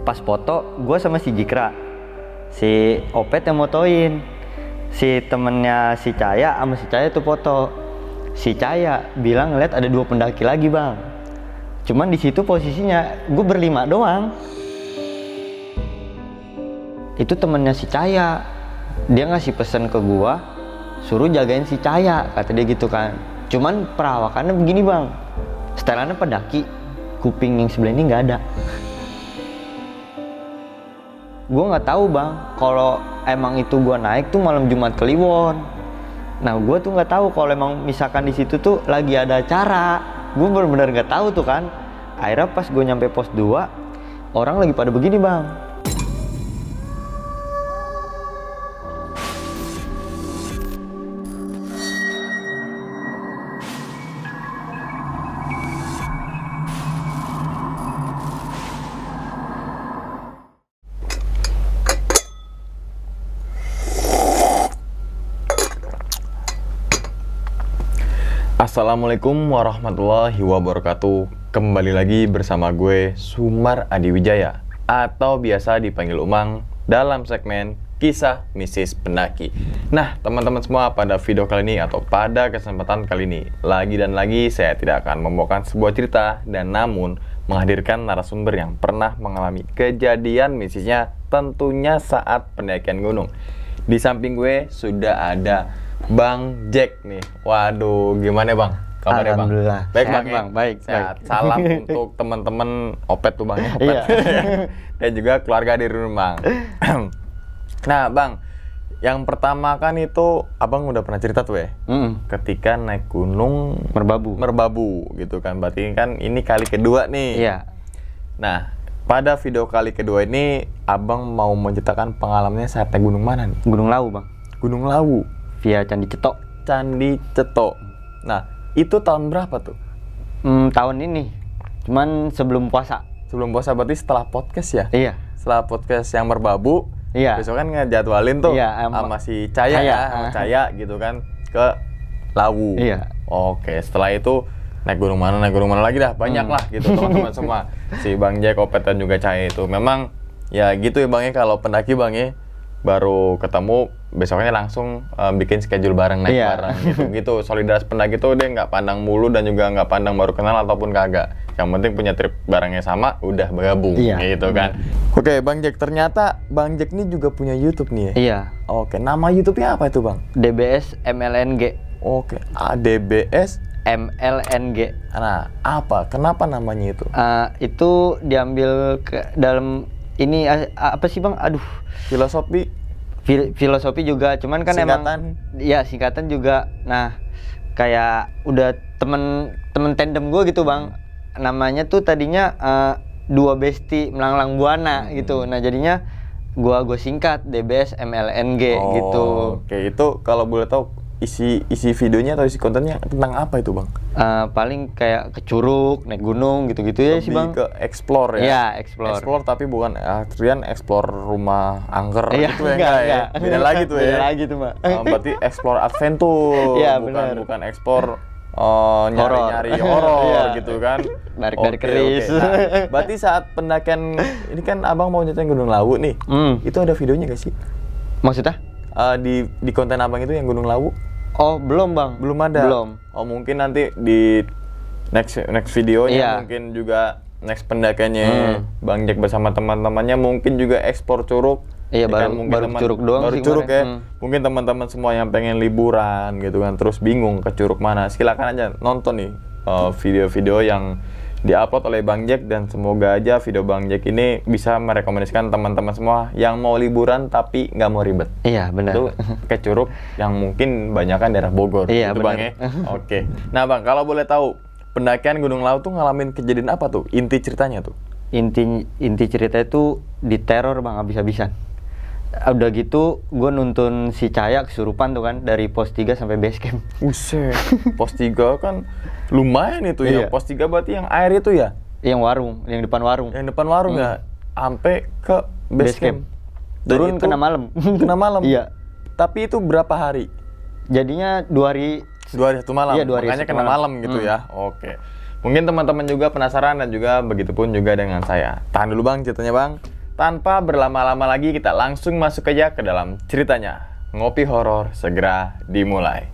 pas foto gue sama si Jikra, si Opet yang motoin, si temennya si Caya sama si Caya tuh foto. Si Caya bilang ngeliat ada 2 pendaki lagi bang, cuman di situ posisinya gue berlima doang. Itu temennya si Caya, dia ngasih pesen ke gue suruh jagain si Caya, kata dia gitu kan. Cuman perawakannya begini bang, setelannya pendaki, kuping yang sebelah ini nggak ada. Gue nggak tahu bang, kalau emang itu gue naik tuh malam Jumat Kliwon. Nah gue tuh nggak tahu kalau emang misalkan di situ tuh lagi ada acara. Gue benar-benar nggak tahu tuh kan. Akhirnya pas gue nyampe pos 2, orang lagi pada begini bang. Assalamualaikum warahmatullahi wabarakatuh. Kembali lagi bersama gue Sumar Adiwijaya atau biasa dipanggil Umang dalam segmen Kisah Mistis Pendaki. Nah teman-teman semua, pada video kali ini atau pada kesempatan kali ini lagi saya tidak akan membawakan sebuah cerita, dan namun menghadirkan narasumber yang pernah mengalami kejadian mistisnya tentunya saat pendakian gunung. Di samping gue sudah ada Bang Jack nih. Waduh, gimana Bang? Kabarnya Bang? Alhamdulillah. Baik sehat, Bang, ya? Bang. Baik. Sehat. Salam untuk teman-teman Opet tuh Bang ya, Opet. Iya. Dan juga keluarga di rumah. Nah Bang, yang pertama kan itu Abang udah pernah cerita tuh ya, ketika naik gunung Merbabu gitu kan. Berarti kan ini kali kedua nih. Iya. Nah, pada video kali kedua ini Abang mau menceritakan pengalamannya saat naik gunung mana nih? Gunung Lawu bang, Gunung Lawu, via Candi Cetok. Candi Cetok. Nah, itu tahun berapa tuh? Tahun ini, cuman sebelum puasa. Sebelum puasa, berarti setelah podcast ya? Iya. Setelah podcast yang Merbabu, Iya. besok kan ngejadwalin tuh sama si Caya, sama Caya gitu kan ke Lawu. Iya. Oke, setelah itu naik gunung mana lagi dah, banyak lah gitu teman-teman semua. Si Bang Jack, Opet dan juga Caya itu memang ya gitu ya Bang ya, kalau pendaki Bang ya baru ketemu besoknya langsung bikin schedule bareng, naik bareng gitu. Solidaritas pendaki tuh dia nggak pandang mulu dan juga nggak pandang baru kenal ataupun kagak. Yang penting punya trip barengnya sama, udah bergabung gitu kan. Oke Bang Jack, ternyata Bang Jack ini juga punya YouTube nih ya? Iya. Oke, nama YouTube-nya apa itu Bang? DBS MLNG. Oke, ADBS MLNG. Nah, apa? Kenapa namanya itu? Itu diambil ke dalam ini apa sih bang? Aduh. Filosofi. Filosofi juga, cuman kan singkatan. Emang. Iya singkatan juga. Nah, kayak udah temen tandem gue gitu bang. Namanya tuh tadinya Dua Besti Melanglang Buana gitu. Nah jadinya gue singkat DBS MLNG gitu. Oke, itu kalau boleh tahu isi videonya atau isi kontennya tentang apa itu Bang? Paling kayak ke curug, naik gunung gitu-gitu ya sih Bang. Lebih ke explore ya? Iya, explore. Explore tapi bukan artian explore rumah angker gitu ya? Enggak. Beda lagi tuh ya? Beda lagi tuh Mbak. Berarti explore adventure, ya, bukan explore nyari-nyari horor gitu kan? Dari keris. Nah, berarti saat pendakian, ini kan Abang mau nyetain Gunung Lawu nih, itu ada videonya gak sih? Maksudnya? Di konten Abang itu yang Gunung Lawu? Oh belum Bang. Belum ada? Belum. Oh mungkin nanti di next videonya mungkin juga next pendakiannya Bang Jack bersama teman-temannya mungkin juga ekspor curug. Iya baru curug doang baru sih curug ya. Mungkin teman-teman semua yang pengen liburan gitu kan, terus bingung ke curug mana, silakan aja nonton nih video-video yang diupload oleh Bang Jack, dan semoga aja video Bang Jack ini bisa merekomendasikan teman-teman semua yang mau liburan tapi nggak mau ribet. Iya benar. Itu ke curug yang mungkin banyakan daerah Bogor. Iya gitu, benar. Bang ya. Oke. Nah Bang, kalau boleh tahu pendakian Gunung Lawu tuh ngalamin kejadian apa tuh? Inti ceritanya tuh? Inti cerita itu diteror Bang habis-habisan. Udah gitu gue nuntun si Caya kesurupan tuh kan dari pos 3 sampai base camp. Buset. Pos 3 kan lumayan itu ya. Pos 3 berarti yang air itu ya? Yang warung, yang depan warung. Yang depan warung ya. Sampai ke base camp. Turun kena malam. Kena malam. Iya. Tapi itu berapa hari? Jadinya 2 hari. 2 hari 1 malam. Iya, 2 hari makanya kena malam gitu ya. Oke. Mungkin teman-teman juga penasaran dan juga begitupun juga dengan saya. Tahan dulu Bang ceritanya Bang. tanpa berlama-lama lagi kita langsung masuk aja ke dalam ceritanya. Ngopi horor segera dimulai.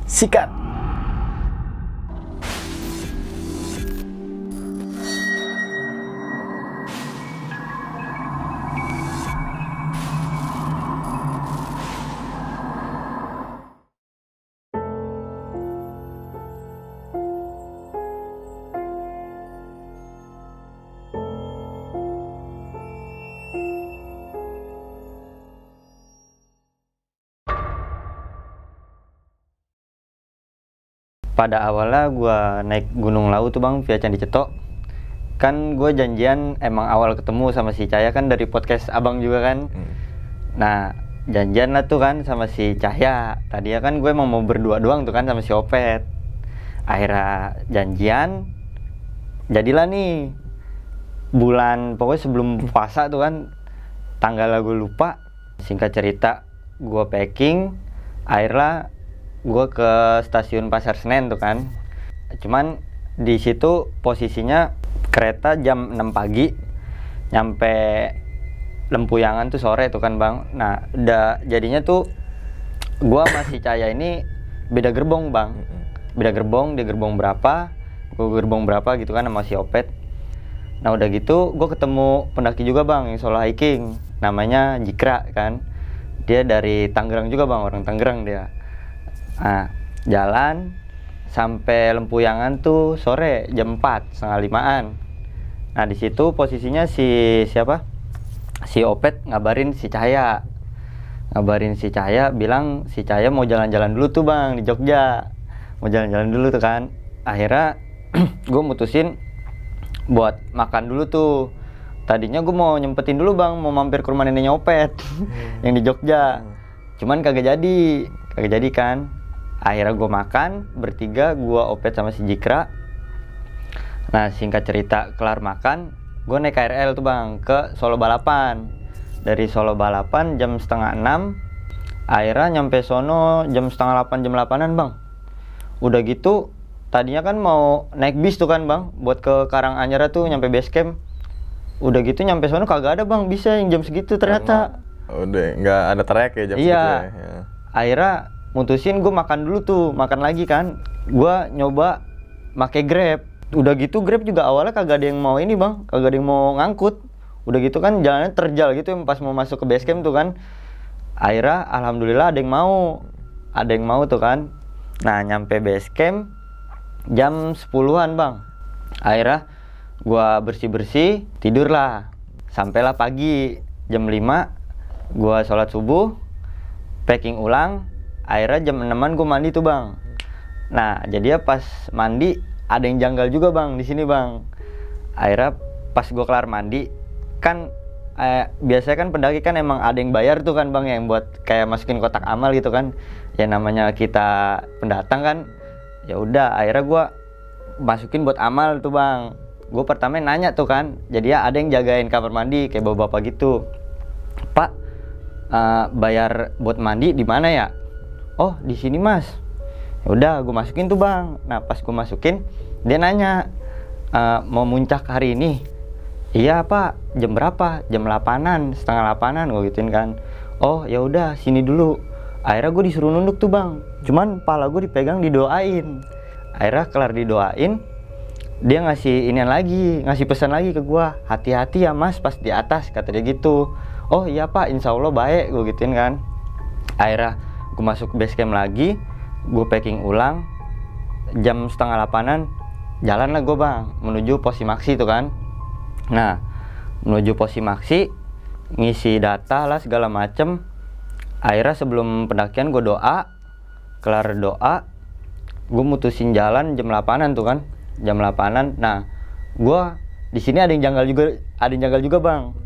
Sikat. Pada awalnya gue naik Gunung Lawu tuh bang via Candi Cetok. Kan gue janjian emang awal ketemu sama si Cahya kan dari podcast abang juga kan. Nah janjian lah tuh kan sama si Cahya. Tadinya kan gue emang mau berdua doang tuh kan sama si Opet. Akhirnya janjian, jadilah nih bulan pokoknya sebelum puasa tuh kan, tanggalnya gue lupa. Singkat cerita gue packing, akhirnya gue ke stasiun Pasar Senen tuh kan. Cuman di situ posisinya kereta jam 6 pagi nyampe Lempuyangan tuh sore tuh kan bang. Nah jadinya tuh gue masih Cahya ini beda gerbong bang. Beda gerbong, dia gerbong berapa, gue gerbong berapa gitu kan sama si Opet. Nah udah gitu gue ketemu pendaki juga bang yang solo hiking, namanya Jikra kan. Dia dari Tangerang juga bang, orang Tangerang dia. Nah, jalan sampai Lempuyangan tuh sore jam 4, setengah 5-an. Nah, di situ posisinya si Opet ngabarin si Cahya. Ngabarin si Cahya, bilang si Cahya mau jalan-jalan dulu tuh bang di Jogja. Mau jalan-jalan dulu tuh kan. Akhirnya gue mutusin buat makan dulu tuh. Tadinya gue mau nyempetin dulu bang, mau mampir ke rumah neneknya Opet yang di Jogja. Cuman kagak jadi kan. Akhirnya gue makan bertiga, gue Opet sama si Jikra. Nah singkat cerita kelar makan, gue naik KRL tuh bang ke Solo Balapan. Dari Solo Balapan jam setengah 6, akhirnya nyampe sono jam setengah 8, jam 8-an bang. Udah gitu tadinya kan mau naik bis tuh kan bang, buat ke Karanganyar tuh nyampe base camp. Udah gitu nyampe sono kagak ada bang bisa yang jam segitu ternyata. Udah nggak ada trayek ya jam segitu ya. Akhirnya mutusin gue makan dulu tuh, makan lagi kan. Gue nyoba make Grab. Udah gitu Grab juga awalnya kagak ada yang mau ini bang, kagak ada yang mau ngangkut. Udah gitu kan jalannya terjal gitu pas mau masuk ke base camp tuh kan. Akhirnya alhamdulillah ada yang mau tuh kan. Nah nyampe base camp jam 10-an bang. Akhirnya gue bersih-bersih, tidur lah. Sampailah pagi jam 5, gue sholat subuh, packing ulang. Akhirnya jam 6-an gue mandi tuh bang. Nah jadi ya pas mandi ada yang janggal juga bang di sini bang. Akhirnya pas gue kelar mandi kan biasanya kan pendaki kan emang ada yang bayar tuh kan bang, yang buat kayak masukin kotak amal gitu kan. Ya namanya kita pendatang kan. Ya udah akhirnya gue masukin buat amal tuh bang. Gue pertama nanya tuh kan, jadi ya ada yang jagain kamar mandi kayak bapak-bapak gitu. Pak, bayar buat mandi di mana ya? Oh di sini mas. Ya udah gue masukin tuh bang. Nah pas gue masukin dia nanya, mau muncak hari ini? Iya pak. Jam berapa? Jam 8-an, setengah 8-an gue gituin kan. Oh ya udah sini dulu. Akhirnya gue disuruh nunduk tuh bang. Cuman kepala gue dipegang didoain. Akhirnya kelar didoain, dia ngasih inian lagi, ngasih pesan lagi ke gue. Hati-hati ya mas pas di atas, kata dia gitu. Oh iya pak, insya Allah baik, gue gituin kan. Akhirnya gue masuk base camp lagi, gue packing ulang. Jam setengah 8-an jalan lah gue bang menuju pos Simaksi tuh kan. Nah menuju pos Simaksi, ngisi data lah segala macem. Akhirnya sebelum pendakian gue doa, kelar doa gue mutusin jalan jam 8-an tuh kan, jam 8-an. Nah gue di sini ada yang janggal juga bang.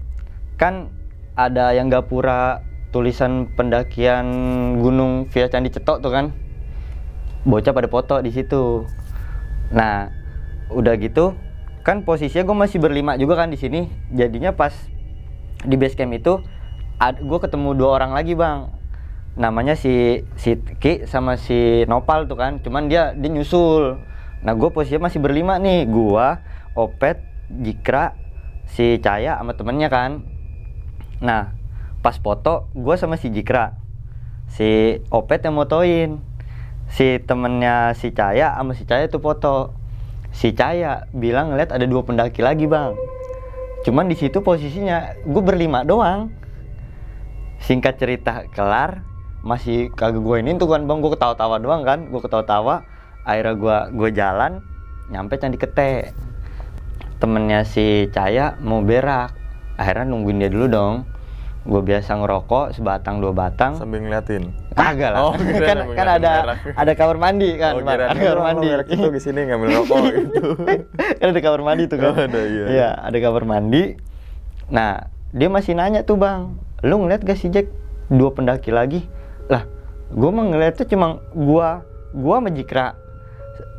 Kan ada yang gapura tulisan pendakian gunung via Candi Cetok tuh kan, bocah pada foto di situ. Nah udah gitu kan posisinya gue masih berlima juga kan di sini. Jadinya pas di base camp itu gue ketemu 2 orang lagi bang, namanya si Ki sama si Nopal tuh kan. Cuman dia nyusul Nah gue posisinya masih berlima nih, gua, Opet, Jikra, si Caya sama temennya kan. Nah pas foto gue sama si Jikra, si Opet yang motoin, si temennya si Caya sama si Caya tuh foto. Si Caya bilang ngeliat ada 2 pendaki lagi bang, cuman di situ posisinya gue berlima doang. Singkat cerita kelar, masih kagak gue ini tuh kan bang, gue ketawa-tawa doang kan, gue ketawa-tawa. Akhirnya gue jalan nyampe Candi Kete, temennya si Caya mau berak, akhirnya nungguin dia dulu dong. Gue biasa ngerokok sebatang 2 batang Sambil ngeliatin. kagak lah. Oh, kan ada kamar mandi kan, Bang. Ada kamar mandi itu di sini ngambil rokok gitu. Kan ada kamar mandi tuh kan. Oh, ada, iya. Iya, ada kamar mandi. Nah dia masih nanya tuh bang, lu ngeliat gak sih Jack 2 pendaki lagi? Lah gue mah ngeliat tuh cuma gua sama Jikra,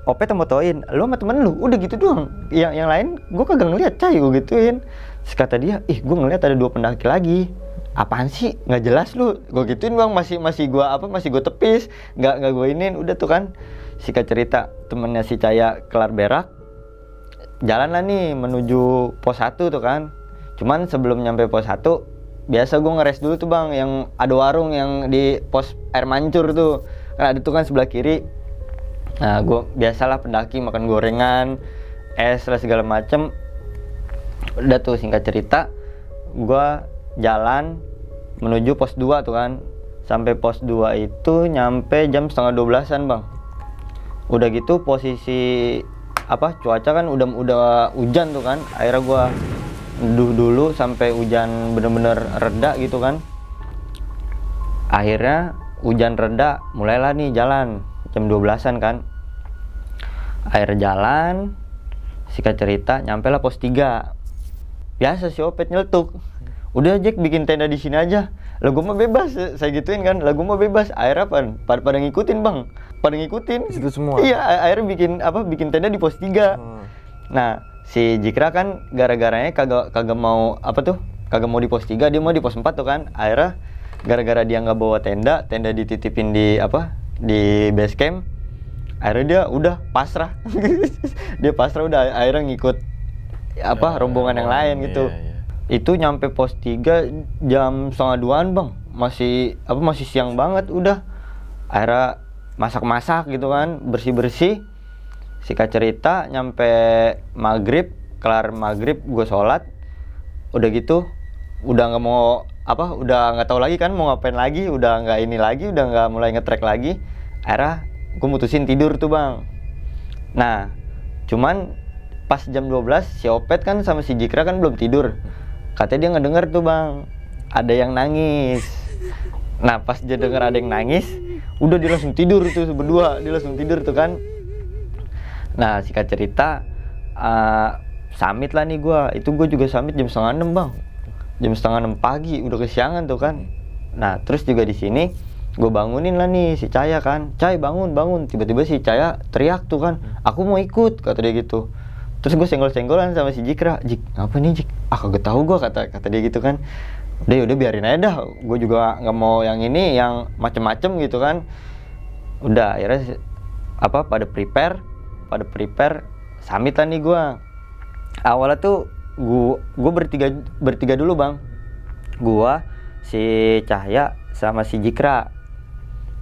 Opet motoin, lu sama temen lu, udah gitu doang. Yang lain gue kagak ngeliat, Cay, gue gituin. Terus kata dia, ih gue ngeliat ada 2 pendaki lagi. Apaan sih, nggak jelas lu, gue gituin bang. Masih gue tepis, nggak gue inin. Udah tuh kan, singkat cerita temennya si Caya kelar berak, jalan lah nih menuju pos 1 tuh kan. Cuman sebelum nyampe pos 1, biasa gue ngeres dulu tuh bang, yang ada warung yang di pos air mancur tuh kan, ada tuh kan sebelah kiri. Nah gue biasalah pendaki makan gorengan, es lah segala macem. Udah tuh singkat cerita, gue jalan menuju pos 2 tuh kan. Sampai pos 2 itu nyampe jam setengah 12-an bang. Udah gitu posisi cuaca kan udah hujan tuh kan. Akhirnya gue neduh dulu sampai hujan bener-bener reda gitu kan. Akhirnya hujan reda, mulailah nih jalan jam 12-an kan. Akhirnya jalan, singkat cerita nyampe lah pos 3. Biasa si Opet nyeletuk, udah Jack bikin tenda di sini aja. Lah gue mah bebas, saya gituin kan. Lah gue mah bebas. Akhirnya pada ngikutin bang, pada ngikutin. Situ semua. Iya, akhirnya bikin tenda di pos 3. Nah si Jikra kan gara-garanya kagak mau kagak mau di pos 3, dia mau di pos 4 tuh kan. Akhirnya gara-gara dia nggak bawa tenda dititipin di base camp. Akhirnya dia udah pasrah. Dia pasrah udah, akhirnya ngikut rombongan yang lain gitu. Iya. Itu nyampe pos 3 jam setengah 2-an bang, masih siang banget. Udah akhirnya masak-masak gitu kan, bersih-bersih. Singkat cerita nyampe maghrib, kelar maghrib gue sholat. Udah gitu udah nggak mau udah nggak tahu lagi kan mau ngapain lagi, udah nggak ini lagi, udah nggak mulai nge-trek lagi. Akhirnya gue mutusin tidur tuh bang. Nah cuman pas jam 12 si Opet kan sama si Jikra kan belum tidur. Katanya dia ngedenger tuh bang, ada yang nangis. Nah pas dia denger ada yang nangis, udah dia langsung tidur tuh berdua, dia langsung tidur tuh kan. Nah singkat cerita summit lah nih gue. Itu gue juga summit jam setengah 6 bang, jam setengah 6 pagi, udah kesiangan tuh kan. Nah terus juga di sini gue bangunin lah nih si Caya kan, Cay bangun. Tiba-tiba si Caya teriak tuh kan, aku mau ikut, kata dia gitu. Terus gue senggol-senggolan sama si Jikra, Jik apa nih Jik? Kagak tahu gue, kata dia gitu kan. Udah biarin aja dah, gue juga nggak mau yang ini yang macem-macem gitu kan. Udah akhirnya pada prepare summit lah nih gue. Awalnya tuh gue bertiga dulu bang, gue, si Cahya sama si Jikra.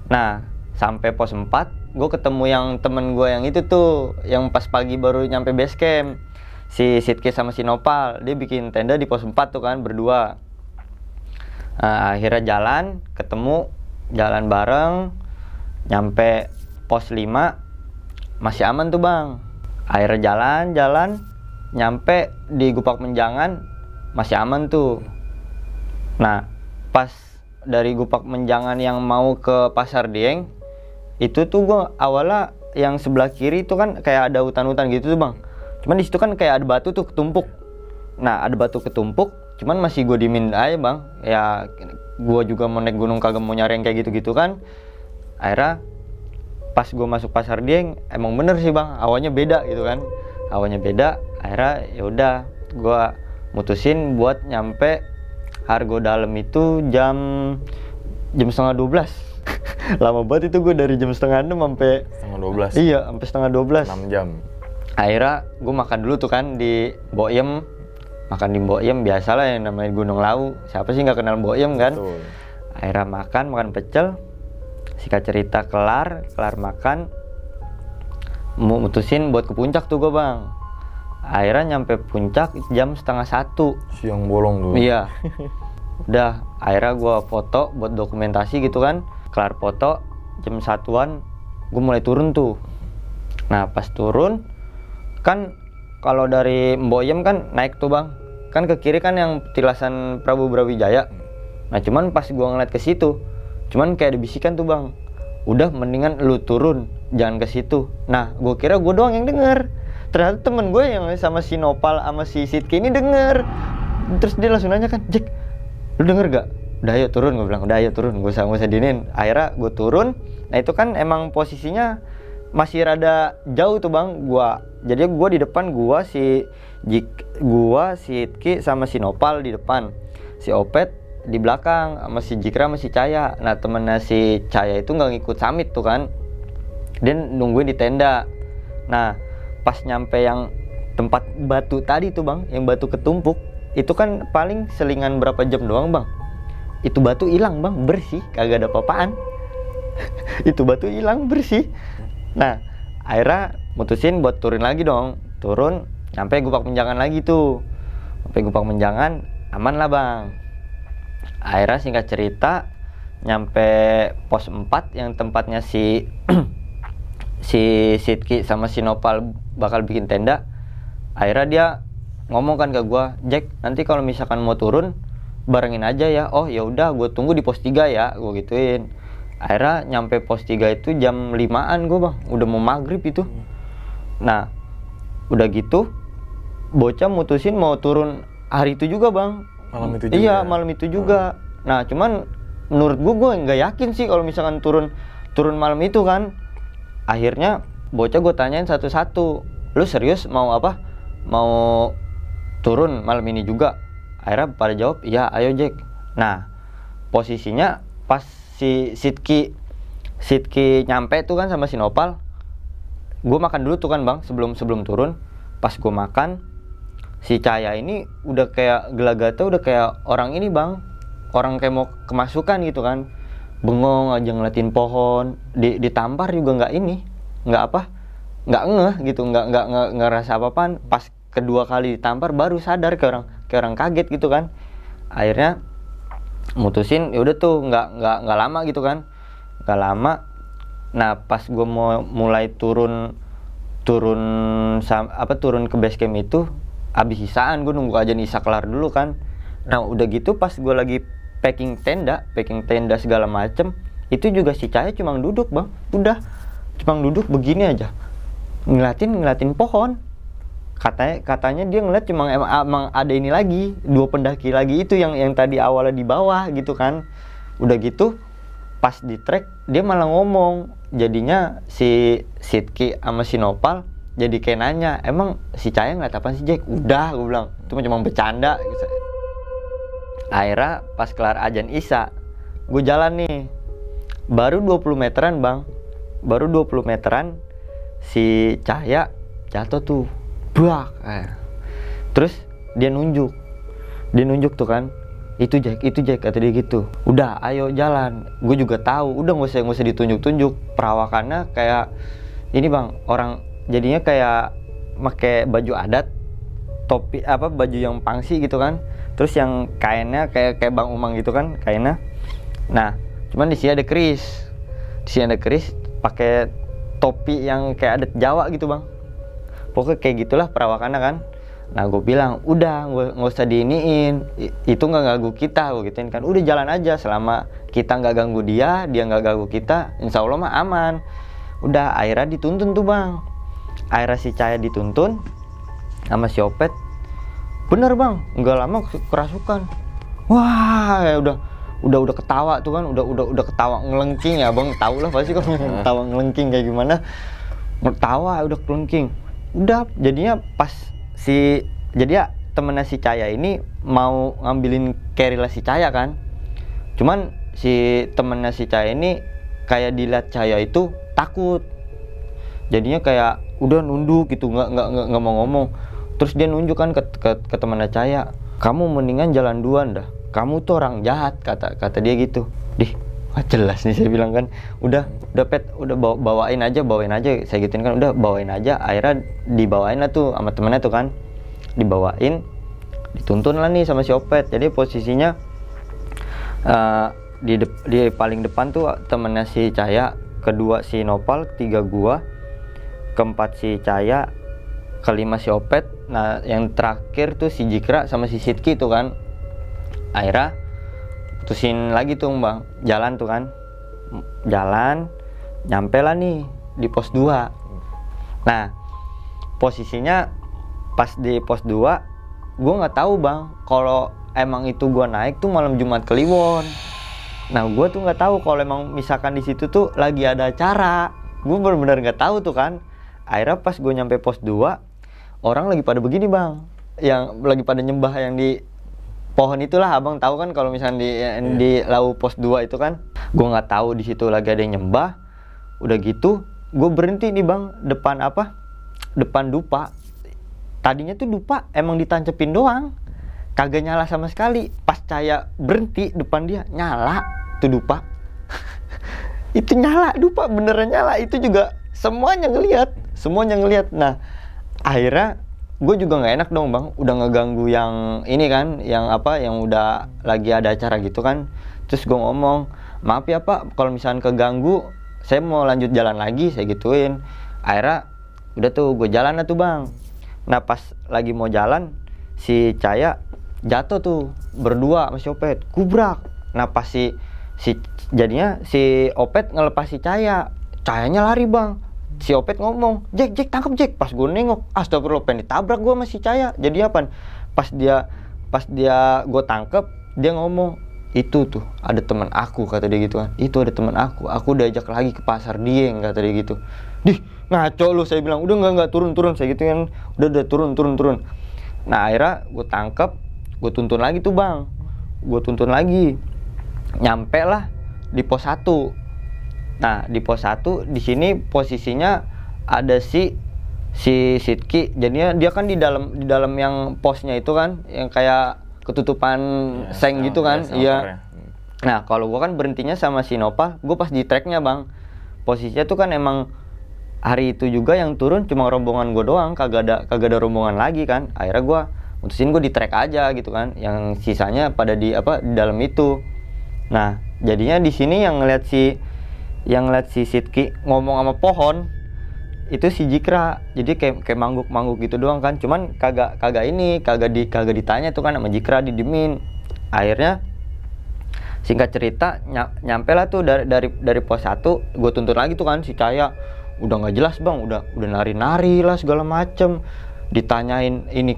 Nah sampai pos 4 gue ketemu yang temen gue yang itu tuh, yang pas pagi baru nyampe base camp, si Sidke sama si Nopal. Dia bikin tenda di pos 4 tuh kan berdua. Nah, akhirnya jalan bareng nyampe pos 5 masih aman tuh bang. Akhirnya jalan nyampe di Gupak Menjangan masih aman tuh. Nah pas dari Gupak Menjangan yang mau ke Pasar Dieng itu tuh gue awalnya yang sebelah kiri itu kan kayak ada hutan-hutan gitu tuh bang. Cuman di situ kan kayak ada batu tuh ketumpuk. Nah ada batu ketumpuk, cuman masih gue diemin aja bang. Ya gue juga mau naik gunung kagak mau nyari yang kayak gitu-gitu kan. Akhirnya pas gue masuk Pasar Dieng emang bener sih bang, awalnya beda gitu kan. Akhirnya ya udah gue mutusin buat nyampe Argo Dalam itu jam setengah 12. Lama banget itu gue dari jam setengah 6 sampai Setengah 12. iya sampai setengah 12. 6 jam. Akhirnya gue makan dulu tuh kan di Boyem. Makan di Boyem biasalah yang namanya Gunung Lawu. Siapa sih nggak kenal Boyem kan? Betul. Akhirnya makan pecel. Singkat cerita kelar makan. Mutusin buat ke puncak tuh gue bang. Akhirnya nyampe puncak jam setengah 1. Siang bolong tuh. Iya. Udah, akhirnya gue foto buat dokumentasi gitu kan. Kelar foto jam 1-an gue mulai turun tuh. Nah pas turun kan kalau dari Mboyem kan naik tuh bang, kan ke kiri kan yang petilasan Prabu Brawijaya. Nah cuman pas gua ngeliat ke situ, cuman kayak ada bisikan tuh bang, udah mendingan lu turun, jangan ke situ. Nah gua kira gua doang yang denger, ternyata temen gue yang sama si Nopal sama si Sidki ini denger. Terus dia langsung nanya kan, Jack, lu denger gak? Udah ayo turun, gue bilang udah ayo turun, gak usah dinin. Akhirnya gue turun. Nah itu kan emang posisinya masih rada jauh tuh bang, jadi gue di depan, si Sidki sama si Nopal di depan, si Opet di belakang sama si Jikra sama si Caya. Nah temennya si Caya itu nggak ngikut summit tuh kan, dia nungguin di tenda. Nah pas nyampe yang tempat batu tadi tuh bang, yang batu ketumpuk itu kan paling selingan berapa jam doang bang, itu batu hilang bang, bersih, kagak ada apa-apaan. Itu batu hilang bersih. Nah, akhirnya mutusin buat turun lagi dong. Turun, nyampe Gupak Menjangan lagi tuh. Sampai Gupak Menjangan, aman lah bang. Akhirnya singkat cerita, nyampe pos 4 yang tempatnya si Sidki sama si Nopal bakal bikin tenda. Akhirnya dia ngomong kan ke gua, Jack, nanti kalau misalkan mau turun, barengin aja ya. Oh ya udah, gue tunggu di pos 3 ya, gue gituin. Akhirnya nyampe pos 3 itu jam 5-an gue bang, udah mau maghrib itu. Nah udah gitu bocah mutusin mau turun hari itu juga bang. Malam itu juga. Iya malam itu juga. Nah cuman menurut gue nggak yakin sih kalau misalkan turun malam itu kan. Akhirnya bocah gue tanyain satu-satu, lu serius mau apa? Mau turun malam ini juga? Akhirnya pada jawab, iya ayo Jack. Nah posisinya pas si Sidki nyampe tuh kan sama si Nopal, gue makan dulu tuh kan bang sebelum turun. Pas gue makan, si Caya ini udah kayak gelagatnya udah kayak orang ini bang, orang kayak mau kemasukan gitu kan, bengong aja ngeliatin pohon, ditampar juga nggak ngeh gitu, nggak ngerasa apa-apaan. Pas kedua kali ditampar baru sadar, kayak orang kaget gitu kan. Akhirnya mutusin ya udah tuh nggak lama gitu kan, nggak lama. Nah pas gue mau mulai turun ke base camp itu abis isaan, gue nunggu aja Isa kelar dulu kan. Nah udah gitu pas gue lagi packing tenda segala macem, itu juga si Cahaya cuma duduk bang, udah cuma duduk begini aja ngeliatin pohon. Katanya dia ngeliat cuma emang ada ini lagi, 2 pendaki lagi itu yang tadi awalnya di bawah gitu kan. Udah gitu pas di trek dia malah ngomong, jadinya si Sidki sama si Nopal jadi kayak nanya, emang si Cahaya ngeliat apa sih Jack? Udah gue bilang, itu cuma bercanda gitu. Akhirnya pas kelar azan Isya, gue jalan nih, baru 20 meteran bang, si Cahaya jatuh tuh. Brak. Terus dia nunjuk tuh kan, itu Jack kata dia gitu. Udah ayo jalan, gue juga tahu, udah nggak usah ditunjuk perawakannya kayak ini bang, orang jadinya kayak pakai baju adat, topi baju yang pangsi gitu kan, terus yang kainnya kayak Bang Umang gitu kan kainnya. Nah cuman di sini ada keris pakai topi yang kayak adat Jawa gitu bang. Pokoknya kayak gitulah perawakannya kan. Nah gue bilang udah nggak usah diiniin, itu nggak ganggu kita, gue gituin kan. Udah jalan aja, selama kita nggak ganggu dia nggak ganggu kita, insya Allah mah aman. Udah akhirnya dituntun tuh bang, akhirnya si Cahaya dituntun sama si Opet. Bener bang, nggak lama kerasukan. Wah ya udah ketawa tuh kan, udah ketawa ngelengking ya bang, tau lah pasti kalau ketawa ngelengking kayak gimana. Ketawa udah kelengking. Udah jadinya pas jadi temennya si Cahaya ini mau ngambilin carry lah si Cahaya kan. Cuman si temennya si Cahaya ini kayak dilihat Cahaya itu takut, jadinya kayak udah nunduk gitu, nggak mau ngomong. Terus dia nunjuk kan ke temannya Cahaya, kamu mendingan jalan duluan dah, kamu tuh orang jahat, kata dia gitu. Wah jelas nih saya bilang kan, udah Pet, udah bawain aja saya gituin kan, udah bawain aja. Akhirnya dibawain lah tuh sama temennya tuh kan, dibawain, dituntun lah nih sama si Opet. Jadi posisinya di paling depan tuh temennya si Cahaya, kedua si Nopal, ketiga gua, keempat si Cahaya, kelima si Opet. Nah yang terakhir tuh si Jikra sama si Sidki tuh kan. Akhirnya putusin lagi tuh bang, jalan tuh kan, jalan nyampe lah nih di pos 2. Nah posisinya pas di pos 2 gue nggak tahu bang kalau emang itu gue naik tuh malam Jumat Kliwon. Nah gue tuh nggak tahu kalau emang misalkan di situ tuh lagi ada acara, gue benar-benar nggak tahu tuh kan. Akhirnya pas gue nyampe pos 2, orang lagi pada begini bang, yang lagi pada nyembah yang di pohon itulah. Abang tahu kan kalau misalnya di lau pos 2 itu kan, gue nggak tahu di situ lagi ada yang nyembah. Udah gitu gue berhenti nih bang, depan dupa. Tadinya tuh dupa emang ditancepin doang, kagak nyala sama sekali. Pas Cahaya berhenti depan dia, nyala tuh dupa. Itu nyala, dupa beneran nyala. Itu juga semuanya ngelihat. Nah akhirnya gue juga nggak enak dong bang, udah ngeganggu yang ini kan, yang udah lagi ada acara gitu kan. Terus gue ngomong, maaf ya Pak kalau misalnya keganggu, saya mau lanjut jalan lagi, saya gituin. Akhirnya udah tuh gue jalan lah tuh bang. Nah pas lagi mau jalan, si Cahaya jatuh tuh berdua sama si Opet, kubrak. Nah pas jadinya si Opet ngelepas si Cahayanya lari bang. Si Opet ngomong, Jack tangkap Jack. Pas gue nengok, astagfirullah, pengen ditabrak gue sama si Cahaya. Jadi apa? Pas dia gue tangkep, dia ngomong, itu tuh ada teman aku, kata dia gitu kan. Itu ada teman aku diajak lagi ke pasar Dieng, kata dia gitu. Ngaco lu, saya bilang, udah nggak turun, saya gitu kan. Udah turun. Nah akhirnya gue tangkep, gue tuntun lagi tuh bang. Nyampe lah di pos 1. Nah di pos 1 di sini posisinya ada si Sidki. Jadinya dia kan di dalam yang posnya itu kan, yang kayak ketutupan seng gitu kan. Iya. Nah kalau gua kan berhentinya sama si Nopal, gua pas di tracknya bang. Posisinya tuh kan emang hari itu juga yang turun cuma rombongan gua doang, kagak ada rombongan lagi kan. Akhirnya gua mutusin gua di track aja gitu kan, yang sisanya pada di dalam itu. Nah jadinya di sini yang ngeliat si Sidki ngomong sama pohon itu si Jikra. Jadi kayak mangguk gitu doang kan. Cuman kagak ditanya tuh kan sama Jikra, didemin. Akhirnya singkat cerita nyampe lah tuh dari pos 1, gue tuntun lagi tuh kan si Cahaya. Udah nggak jelas bang, udah nari-nari lah segala macem. Ditanyain ini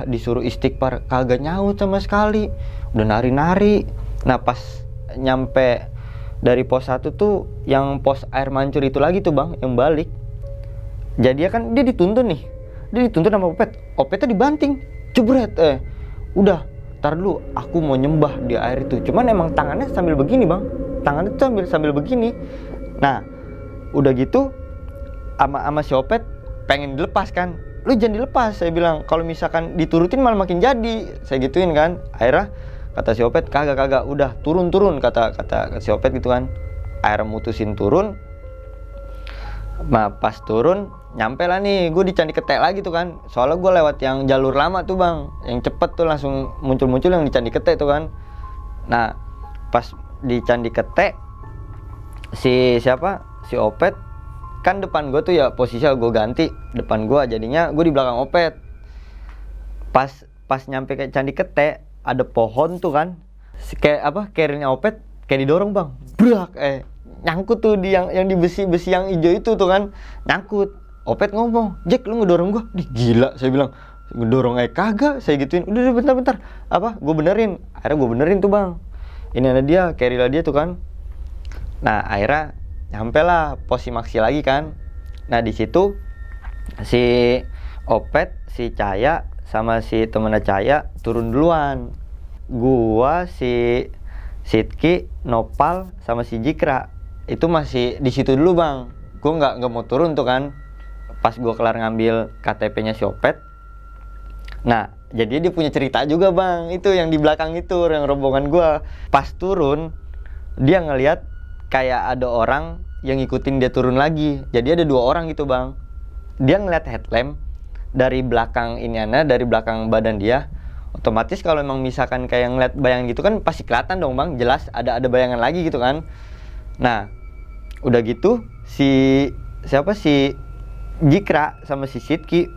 disuruh istighfar, kagak nyaut sama sekali. Udah nari-nari. Nah pas nyampe dari pos 1 tuh yang pos air mancur itu lagi tuh bang, yang balik. Jadi kan dia dituntun sama Opetnya dibanting, jebret. Udah, tar dulu, aku mau nyembah di air itu. Cuman emang tangannya sambil begini bang, tangannya tuh sambil begini. Nah udah gitu sama si Opet pengen dilepas kan. Lu jangan dilepas, saya bilang, kalau misalkan diturutin malah makin jadi, saya gituin kan. Akhirnya kata si Opet, kagak, udah turun, kata si Opet gitu kan. Akhirnya mutusin turun. Nah pas turun, nyampe lah nih, gue di Candi Ketek lagi tuh kan. Soalnya gue lewat yang jalur lama tuh bang, yang cepet tuh langsung muncul yang di Candi Ketek tuh kan. Nah pas di Candi Ketek, si Opet kan depan gue tuh ya, posisinya gue ganti depan gue, jadinya gue di belakang Opet. Pas nyampe ke Candi Ketek, ada pohon tuh kan, carrier-nya Opet kayak didorong bang, brak, nyangkut tuh di yang di besi yang hijau itu tuh kan, nyangkut. Opet ngomong, Jack lu ngedorong gua. Gila, saya bilang, ngedorong kagak, saya gituin. Udah bentar, gue benerin. Akhirnya gue benerin tuh bang, ini ada dia, carrier dia tuh kan. Nah akhirnya nyampe lah pos Maksi lagi kan. Nah di situ si Opet, si Cahaya sama si temennya Cahaya turun duluan. Gua, si Sidki, Nopal sama si Jikra itu masih di situ dulu bang. Gue nggak mau turun tuh kan. Pas gue kelar ngambil KTP-nya si Opet. Nah, jadi dia punya cerita juga bang. Itu yang di belakang itu, yang rombongan gue. Pas turun, dia ngelihat kayak ada orang yang ngikutin dia turun lagi. Jadi ada 2 orang gitu bang. Dia ngeliat headlamp dari belakang dari belakang badan dia. Otomatis kalau emang misalkan kayak ngeliat bayangan gitu kan pasti kelihatan dong bang. Jelas ada bayangan lagi gitu kan. Nah, udah gitu si Jikra sama si Sidki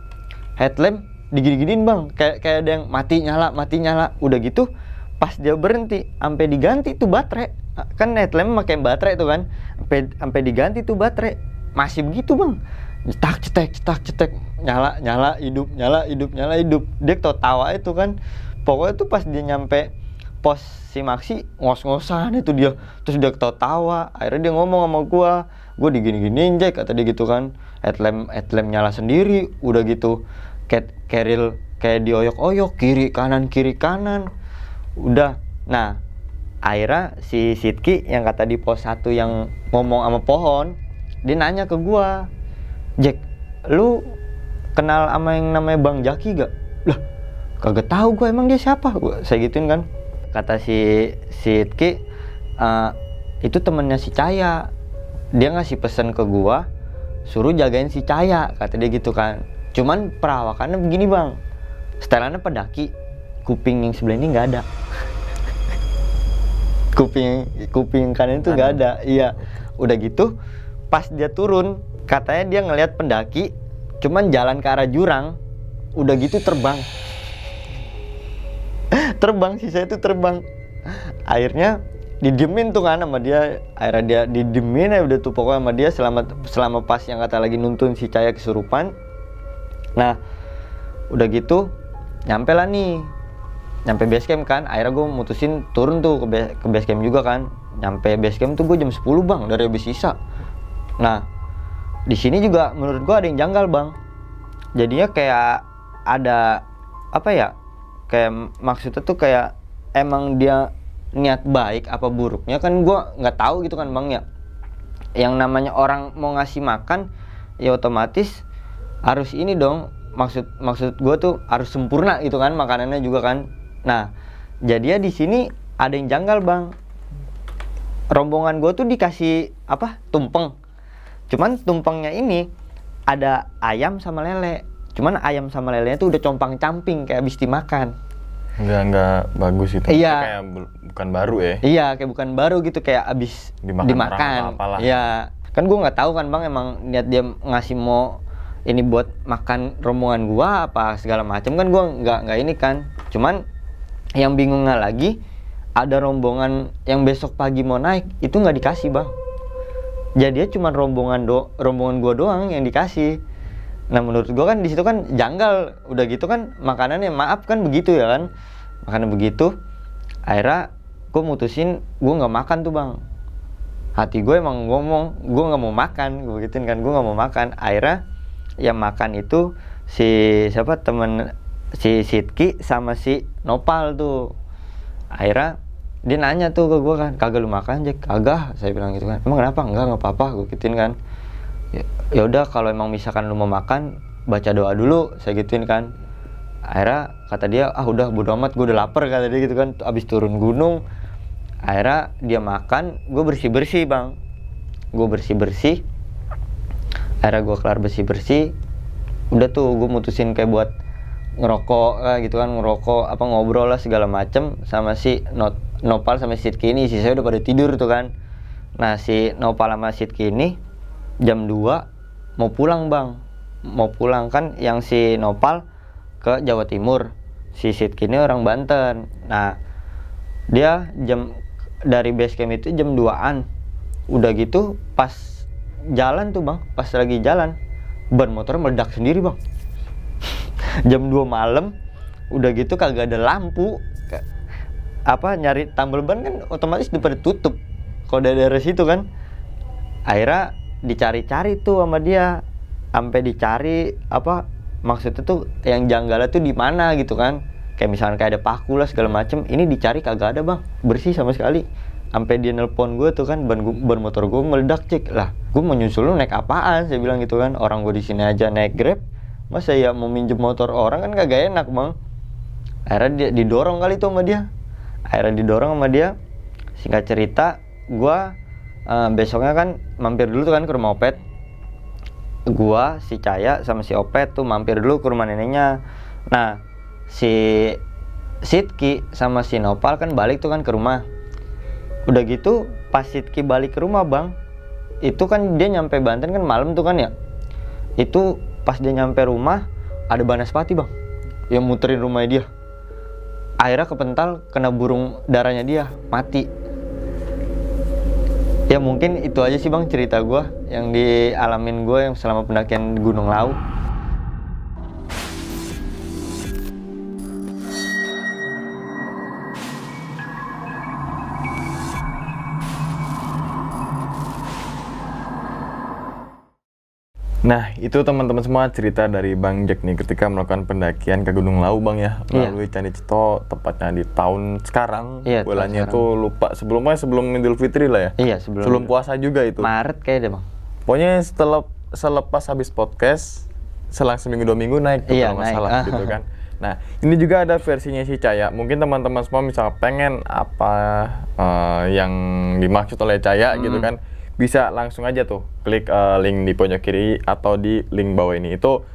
headlamp digini-giniin bang, kayak ada yang mati nyala. Udah gitu pas dia berhenti sampai diganti tuh baterai, kan headlamp pakai baterai tuh kan, sampai diganti tuh baterai masih begitu bang, cetak nyala hidup. Dia tawa itu kan. Pokoknya tuh pas dia nyampe pos si Maksi ngos-ngosan itu dia, terus dia tawa. Akhirnya dia ngomong sama gua digini-giniin Jack, kata dia gitu kan. Headlamp nyala sendiri. Udah gitu keril kayak dioyok-oyok kiri kanan. Udah. Nah, akhirnya si Sidki yang kata di pos 1 yang ngomong sama pohon, dia nanya ke gua, Jack, lu kenal sama yang namanya Bang Jaki gak? Lah, kagak tahu gua, emang dia siapa? Saya gituin kan. Kata si Sidki, itu temennya si Caya. Dia ngasih pesan ke gua, suruh jagain si Caya, kata dia gitu kan. Cuman perawakannya begini bang, setelannya pendaki, kuping yang sebelah ini nggak ada. kuping kanan itu nggak ada. Iya. Udah gitu, pas dia turun, katanya dia ngelihat pendaki, cuman jalan ke arah jurang. Udah gitu terbang. Sisa itu terbang. Akhirnya didiemin tuh kan sama dia. Akhirnya dia didiemin ya udah tuh pokoknya sama dia selama pas yang kata lagi nuntun si Caya kesurupan. Nah, udah gitu nyampe base camp kan. Akhirnya gue mutusin turun tuh ke base camp juga kan. Nyampe base camp tuh gue jam 10 bang dari habis sisa. Nah, di sini juga menurut gue ada yang janggal bang. Jadinya kayak ada apa ya, kayak maksudnya tuh kayak emang dia niat baik apa buruknya kan gue nggak tahu gitu kan bang ya. Yang namanya orang mau ngasih makan ya otomatis harus ini dong, maksud gue tuh harus sempurna gitu kan makanannya juga kan. Nah, jadinya di sini ada yang janggal bang. Rombongan gue tuh dikasih tumpeng. Cuman tumpengnya ini ada ayam sama lele. Cuman ayam sama lelenya tuh udah compang-camping kayak habis dimakan. Enggak bagus itu. Iya. Kayak bukan baru ya. Iya, kayak bukan baru gitu, kayak habis dimakan. Iya. Kan gue nggak tahu kan bang, emang niat dia ngasih mau ini buat makan rombongan gua apa segala macam kan, gua nggak ini kan. Cuman yang bingungnya lagi, ada rombongan yang besok pagi mau naik itu nggak dikasih bang. Jadi cuma rombongan gua doang yang dikasih. Nah menurut gua kan di situ kan janggal. Udah gitu kan makanannya maaf kan begitu ya kan, makannya begitu. Akhirnya gua mutusin gua nggak makan tuh bang. Hati gue emang ngomong gua nggak mau makan, gua gituin kan, gua nggak mau makan. Akhirnya yang makan itu si temen si Sidki sama si Nopal tuh. Akhirnya dia nanya tuh ke gue kan, kagak lu makan Jack? Kagak, saya bilang gitu kan. Emang kenapa? Enggak apa-apa, gue gituin kan. Ya udah kalau emang misalkan lu mau makan, baca doa dulu, saya gituin kan. Akhirnya kata dia, udah bodo amat, gue udah lapar, kata dia gitu kan. Abis turun gunung, akhirnya dia makan, gue bersih-bersih bang. Gue bersih-bersih. Akhirnya gue kelar bersih-bersih, udah tuh gue mutusin kayak buat ngerokok gitu kan, ngobrol lah segala macem sama si Nopal sama Sidki ini. Sisanya udah pada tidur tuh kan. Nah si Nopal sama Sidki ini jam 2 mau pulang bang. Mau pulang kan, yang si Nopal ke Jawa Timur, si Sidki ini orang Banten. Nah dia dari base camp itu jam 2-an. Udah gitu pas jalan tuh bang, pas lagi jalan ban motor meledak sendiri bang. Jam 2 malam, udah gitu kagak ada lampu. Nyari tambal ban kan otomatis udah pada tutup kalau daerah situ kan. Akhirnya dicari-cari tuh sama dia, sampai dicari maksudnya tuh yang janggalnya tuh di mana gitu kan. Kayak misalkan kayak ada paku lah segala macem, ini dicari kagak ada bang, bersih sama sekali. sampai dia nelpon gue tuh kan, ban motor gue meledak cik. Lah gue mau nyusul lu naik apaan, saya bilang gitu kan, orang gue di sini aja naik Grab, masa ya mau minjem motor orang kan kagak enak bang. Akhirnya dia didorong kali tuh sama dia, singkat cerita gue besoknya kan mampir dulu tuh kan ke rumah Opet. Gua, si Caya sama si Opet tuh mampir dulu ke rumah neneknya. Nah si Sidki sama si Nopal kan balik tuh kan ke rumah. Udah gitu pas Sidki balik ke rumah bang, itu kan dia nyampe Banten kan malam tuh kan ya. Itu pas dia nyampe rumah ada banaspati bang yang muterin rumahnya dia. Akhirnya kepental kena burung darahnya dia, mati. Ya mungkin itu aja sih bang cerita gue yang dialamin gue yang selama pendakian Gunung Lawu. Nah, itu teman-teman semua cerita dari Bang Jack nih ketika melakukan pendakian ke Gunung Lawu Bang ya, melalui Candi Cito, tepatnya di tahun sekarang. Bulannya tuh lupa, sebelum Idul Fitri lah ya. Iya, sebelum puasa juga itu. Maret kayaknya deh Bang. Pokoknya selepas habis podcast, selang seminggu 2 minggu naik tuh kalau nggak salah gitu kan. Nah, ini juga ada versinya si Caya. Mungkin teman-teman semua misalnya pengen apa yang dimaksud oleh Caya gitu kan, bisa langsung aja tuh klik link di pojok kiri atau di link bawah ini. Itu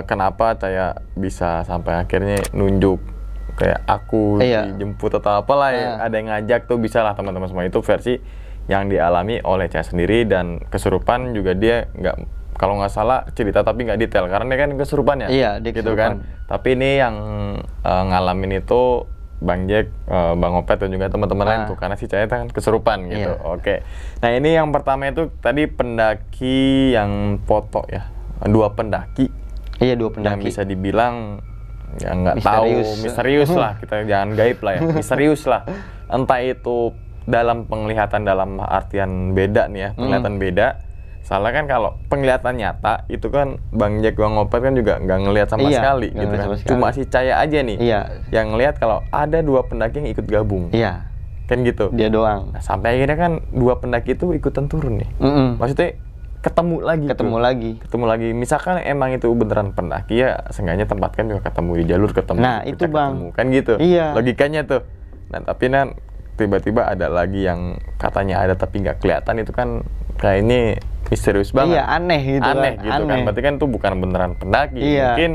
kenapa Caya bisa sampai akhirnya nunjuk kayak aku dijemput atau apalah ya, ada yang ngajak tuh, bisa lah teman-teman semua. Itu versi yang dialami oleh Caya sendiri, dan kesurupan juga dia nggak, kalau nggak salah cerita tapi nggak detail karena dia kan kesurupan ya. Iya, dia gitu kan. Tapi ini yang ngalamin itu Bang Jack, Bang Opet dan juga teman-teman lain tuh, karena si Caya kan kesurupan gitu. Oke. Nah, ini yang pertama itu tadi pendaki yang foto ya. 2 pendaki. Iya, 2 pendaki. Yang bisa dibilang ya nggak tahu, misterius lah, kita jangan gaib lah ya. Misterius lah. Entah itu dalam penglihatan, dalam artian beda nih ya, penglihatan beda. Soalnya kan kalau penglihatan nyata itu kan Bang Jack, Bang Opet kan juga nggak ngelihat sama sekali gitu kan. Cuma si Caya aja nih yang ngelihat kalau ada 2 pendaki yang ikut gabung. Iya. Kan gitu. Dia doang. Nah, sampai akhirnya kan 2 pendaki itu ikutan turun nih. Maksudnya ketemu lagi. Misalkan emang itu beneran pendaki ya, seenggaknya tempatkan juga ketemu di jalur, ketemu. Nah, itu Bang. Kan gitu. Iya. Logikanya tuh. Nah, tapi tiba-tiba ada lagi yang katanya ada tapi nggak kelihatan, itu kan kayak ini misterius banget. Iya, aneh gitu kan. Berarti kan itu bukan beneran pendaki. Mungkin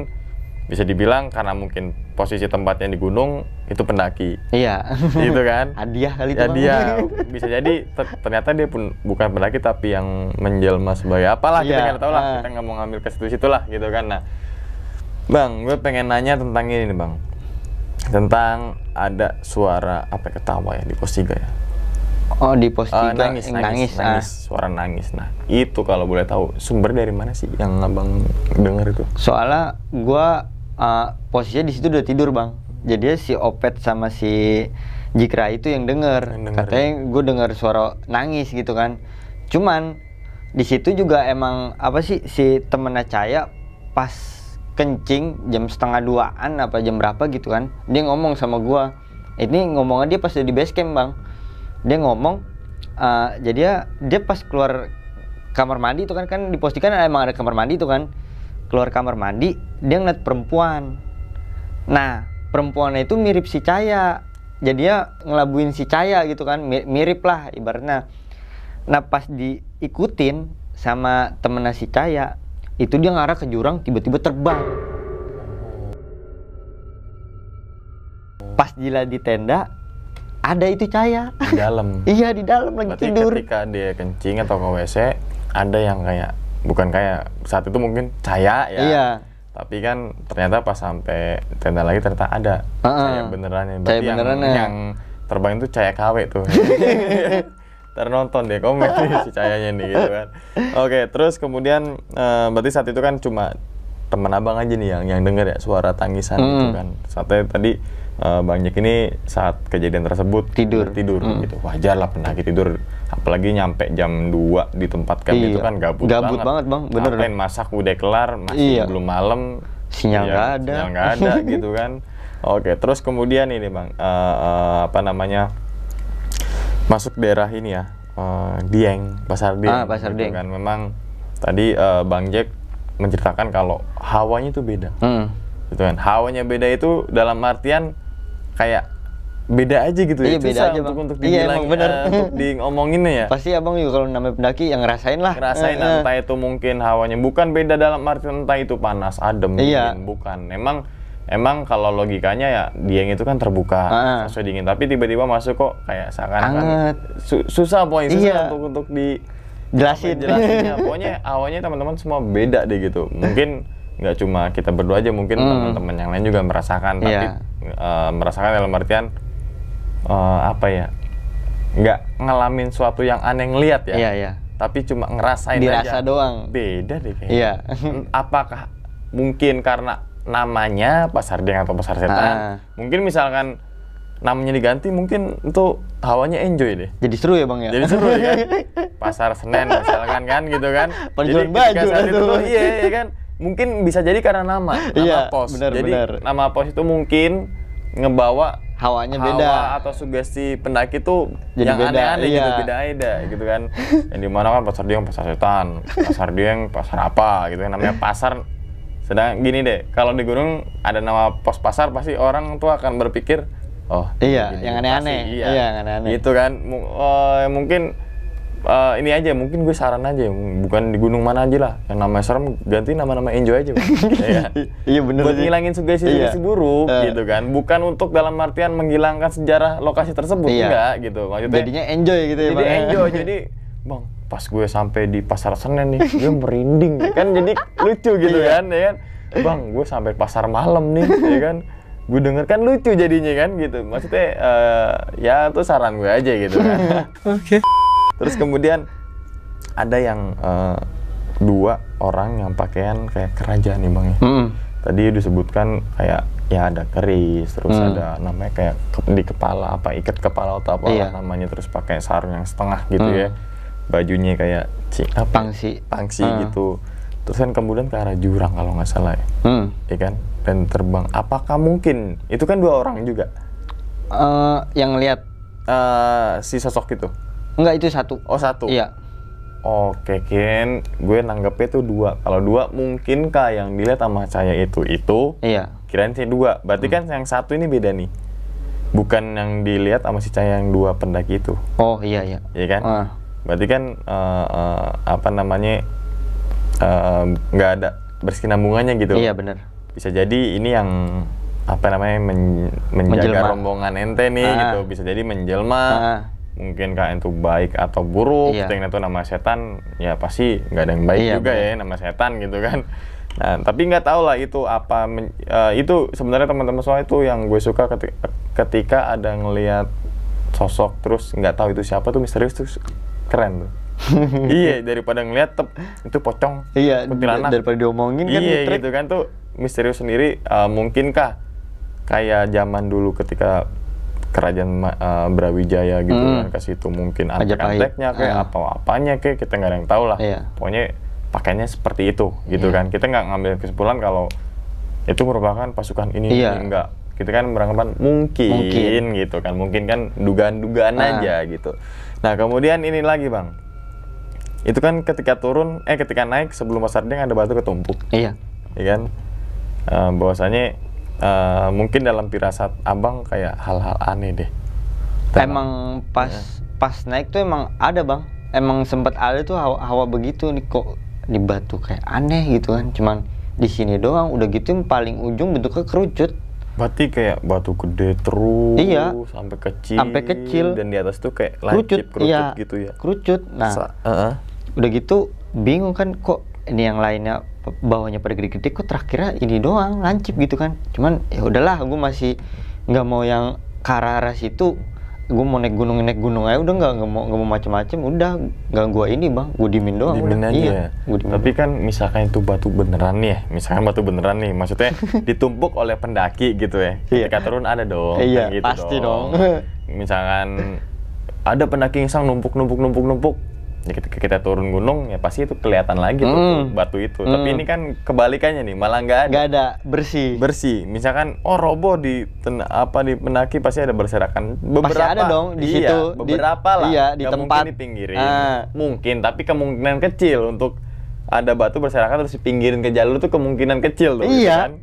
bisa dibilang karena mungkin posisi tempatnya di gunung itu pendaki. Iya. Gitu kan. Hadiah kali itu. Hadiah. Bisa jadi ternyata dia pun bukan pendaki tapi yang menjelma sebagai apalah, kita nggak tahu lah. Kita nggak mau ngambil ke situ lah gitu kan. Nah, Bang, gue pengen nanya tentang ini nih Bang. Tentang ada suara ketawa ya di pos 3 ya. Oh, di pos 3 nangis, suara nangis. Nah, itu kalau boleh tahu sumber dari mana sih yang Abang dengar itu? Soalnya gua posisinya di situ udah tidur Bang. Jadi si Opet sama si Jikra itu yang denger. Katanya gue dengar suara nangis gitu kan. Cuman di situ juga emang si temennya Caya pas kencing jam 1:30-an apa jam berapa gitu kan, dia ngomong sama gua. Ini ngomongnya dia pas di base camp Bang. Dia ngomong jadi dia pas keluar kamar mandi itu kan di pos 3 kan emang ada kamar mandi itu kan. Keluar kamar mandi dia ngeliat perempuan. Nah, perempuannya itu mirip si Caya. Jadi dia ngelabuin si Caya gitu kan, mirip lah ibaratnya. Nah, pas diikutin sama temennya si Caya, itu dia ngarah ke jurang, tiba-tiba terbang. Pas gila di tenda, ada itu Caya di dalam. Iya, di dalam lagi tidur. Ketika dia kencing atau ke WC, ada yang bukan saat itu mungkin Caya ya. Iya. Tapi kan ternyata pas sampai tenda lagi ternyata ada Caya beneran. Berarti yang terbang itu Caya KW tuh. Ternonton deh komen si Cayanya nih gitu kan. Oke, terus kemudian berarti saat itu kan cuma teman abang aja nih yang denger ya suara tangisan gitu kan. Saatnya tadi Bang Jack ini saat kejadian tersebut tidur gitu. Wajar lah pendaki tidur, apalagi nyampe jam 2 di tempat camp itu kan gabut banget Bang, bener. Ngapain masak udah kelar, masih belum malam, sinyal nggak ada gitu kan. Oke, terus kemudian ini Bang masuk daerah ini ya, Dieng, Pasar Dieng. Pasar gitu Dieng. kan. Memang tadi Bang Jack menceritakan kalau hawanya itu beda. Gitu kan. Hawanya beda itu dalam artian kayak beda aja gitu ya. Iya, beda aja, Bang. untuk Iya, dibilang, emang bener. untuk ngomonginnya ya. Pasti abang juga kalau namanya pendaki yang ngerasain lah. Ngerasain entah itu mungkin hawanya bukan beda dalam artian entah itu panas, adem, Iya. dingin, bukan. Emang kalau logikanya ya Dieng itu kan terbuka, sesuai dingin. Tapi tiba-tiba masuk kok kayak seakan-akan susah pokoknya, susah untuk jelasin. jelasinnya. Pokoknya hawanya teman-teman semua beda deh gitu. Mungkin nggak cuma kita berdua aja, mungkin teman-teman yang lain juga merasakan. Tapi merasakan dalam artian apa ya, nggak ngalamin suatu yang aneh ngeliat ya. Iya. Tapi cuma ngerasain dirasa aja. doang. Beda deh kayaknya. Iya. Apakah mungkin karena namanya Pasar Dieng atau Pasar Setan? Mungkin misalkan namanya diganti, mungkin itu hawanya enjoy deh. Jadi seru ya bang ya? Jadi seru ya kan? Pasar Senen misalkan kan gitu kan. Penjualan baju saat itu iya kan. Mungkin bisa jadi karena nama pos. Jadi nama pos itu mungkin ngebawa hawanya beda atau sugesti pendaki tuh jadi yang aneh-aneh gitu, beda-beda gitu kan. Yang dimana kan Pasar Dieng Pasar Setan, Pasar Dieng pasar apa gitu kan, namanya pasar. Sedang gini deh, kalau di gunung ada nama pos pasar pasti orang tuh akan berpikir iya yang aneh-aneh. Iya yang aneh-aneh. Gitu kan. Mungkin ini aja, mungkin gue saran aja, bukan di gunung mana aja lah yang namanya serem, ganti nama-nama enjoy aja bang. Iya bener buat ngilangin sugesti buruk gitu kan, bukan untuk dalam artian menghilangkan sejarah lokasi tersebut, enggak gitu maksudnya. Jadinya enjoy gitu ya bang. Jadi enjoy, jadi bang pas gue sampai di Pasar Senen nih gue merinding kan, jadi lucu gitu kan ya kan. Bang gue sampai pasar malam nih ya kan, gue denger kan lucu jadinya kan gitu, maksudnya ya itu saran gue aja gitu kan. Oke. Terus kemudian ada yang 2 orang yang pakaian kayak kerajaan nih bang ya. Tadi disebutkan kayak ya ada keris, terus ada namanya kayak di kepala apa, ikat kepala atau apa namanya, terus pakai sarung yang setengah gitu ya, bajunya kayak pangsi gitu. Terus kan kemudian ke arah jurang kalau nggak salah ya, ya kan, dan terbang. Apakah mungkin itu kan 2 orang juga yang lihat si sosok itu? Enggak, itu 1. Oh 1? Iya. Oke, Ken, gue nanggepnya tuh 2. Kalau 2 mungkinkah yang dilihat sama saya itu? Iya. Kirain sih 2. Berarti kan yang 1 ini beda nih. Bukan yang dilihat sama si Cahaya yang 2 pendaki itu. Oh iya. Iya kan? Berarti kan apa namanya, nggak ada bersinambungannya gitu. Iya benar. Bisa jadi ini yang apa namanya menjaga rombongan ente nih gitu. Bisa jadi menjelma. Mungkin kalian itu baik atau buruk. Yang itu nama setan, ya pasti nggak ada yang baik juga ya, nama setan gitu kan. Nah tapi nggak tahu lah itu apa. Itu sebenarnya teman-teman semua itu yang gue suka ketika ada ngelihat sosok terus nggak tahu itu siapa tuh, misterius tuh keren tuh. Iya, daripada ngeliat itu pocong, kuntilanak, daripada diomongin kan. Iya gitu kan, tuh misterius sendiri. Mungkinkah kayak zaman dulu ketika kerajaan Brawijaya gitu kan, ke situ mungkin antek-anteknya kayak apa-apanya kayak kita nggak ada yang tahu lah. Pokoknya pakainya seperti itu gitu kan. Kita nggak ngambil kesimpulan kalau itu merupakan pasukan ini enggak. Kita kan beranggapan mungkin gitu kan, mungkin kan dugaan-dugaan aja gitu. Nah kemudian ini lagi bang, itu kan ketika ketika naik sebelum Pasar Dieng ada batu ketumpuk. Iya kan, bahwasanya mungkin dalam firasat abang kayak hal-hal aneh deh. Emang pas naik tuh emang ada bang, emang sempat ada tuh hawa begitu nih, kok di batu kayak aneh gitu kan, cuman di sini doang. Udah gitu yang paling ujung bentuknya kerucut. Berarti kayak batu gede terus sampai kecil dan di atas tuh kayak lancip kerucut gitu ya. Kerucut. Nah udah gitu bingung kan, kok ini yang lainnya bawahnya pada gede-gede, kok terakhirnya ini doang lancip gitu kan. Cuman ya udahlah, gue masih nggak mau yang ke arah situ. Gue mau naik gunung aja, udah nggak mau macem-macem, udah nggak gue ini bang, gue diemin doang. Diemin aja. Tapi kan misalkan itu batu beneran nih ya, maksudnya ditumpuk oleh pendaki gitu ya. Ketika turun ada dong. Iya gitu pasti dong. Misalkan ada pendaki yang sang numpuk, Ya ketika kita turun gunung ya pasti itu kelihatan lagi tuh batu itu. Tapi ini kan kebalikannya nih, malah nggak ada. Nggak ada, bersih. Bersih. Misalkan roboh di di pendaki pasti ada berserakan. Pasti ada dong di situ. Beberapa lah. Iya, di Nggak tempat. mungkin dipinggirin. Mungkin, tapi kemungkinan kecil untuk ada batu berserakan terus dipinggirin ke jalur tuh kemungkinan kecil tuh. Iya. Gitu kan?